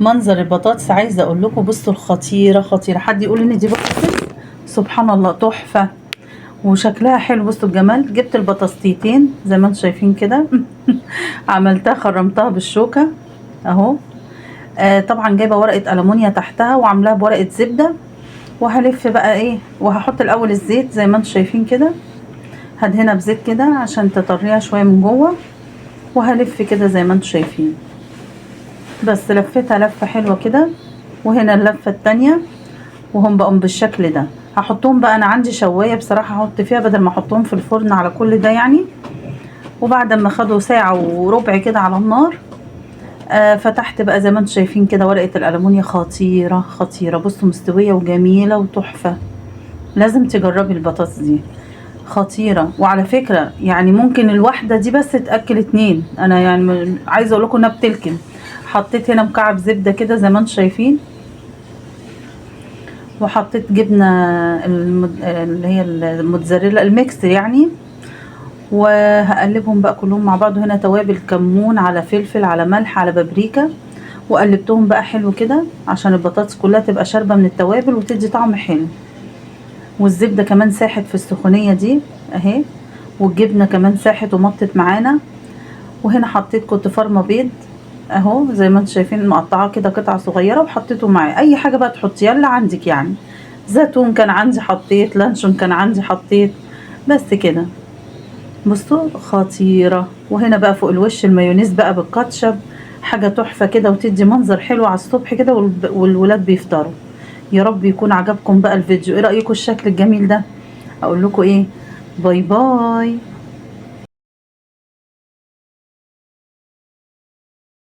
منظر البطاطس عايزه اقول لكم، بصوا الخطيره خطيره. حد يقول ان دي بطاطس؟ سبحان الله تحفه وشكلها حلو. بصوا الجمال. جبت البطاطستين زي ما انتم شايفين كده. عملتها خرمتها بالشوكه اهو. طبعا جايبه ورقه ألمونيا تحتها وعاملاها بورقه زبده. وهلف بقى ايه، وهحط الاول الزيت زي ما انتم شايفين كده. هدهنها بزيت كده عشان تطريها شويه من جوه. وهلف كده زي ما انتم شايفين. بس لفتها لفه حلوه كده. وهنا اللفه التانية. وهم بقوا بالشكل ده. هحطهم بقى، انا عندي شوايه بصراحه هحط فيها بدل ما احطهم في الفرن على كل ده يعني. وبعد ما خدوا ساعه وربع كده على النار، فتحت بقى زي ما انتم شايفين كده ورقه الألمونيا خطيره خطيره. بصوا مستويه وجميله وتحفه. لازم تجربي البطاطس دي. خطيره. وعلى فكره يعني ممكن الواحده دي بس تاكل اتنين. انا يعني عايزه اقول لكم انها بتلكم. حطيت هنا مكعب زبده كده زي ما انتم شايفين. وحطيت جبنه اللي هي الموتزاريلا الميكس يعني. وهقلبهم بقى كلهم مع بعض. وهنا توابل كمون على فلفل على ملح على بابريكا. وقلبتهم بقى حلو كده عشان البطاطس كلها تبقى شاربه من التوابل وتدي طعم حلو. والزبده كمان ساحت في السخونيه دي اهي. والجبنه كمان ساحت ومطت معانا. وهنا حطيت كنت فرمه بيض اهو زي ما انتم شايفين، مقطعاه كده قطع صغيره وحطيته معاه. اي حاجه بقى تحطيها اللي عندك يعني. زيتون كان عندي حطيت، لانشون كان عندي حطيت. بس كده. بصوا خطيره. وهنا بقى فوق الوش المايونيز بقى بالكاتشب. حاجه تحفه كده وتدي منظر حلو على الصبح كده والولاد بيفطروا. يا رب يكون عجبكم بقى الفيديو. ايه رايكم الشكل الجميل ده؟ اقول لكم ايه؟ باي باي.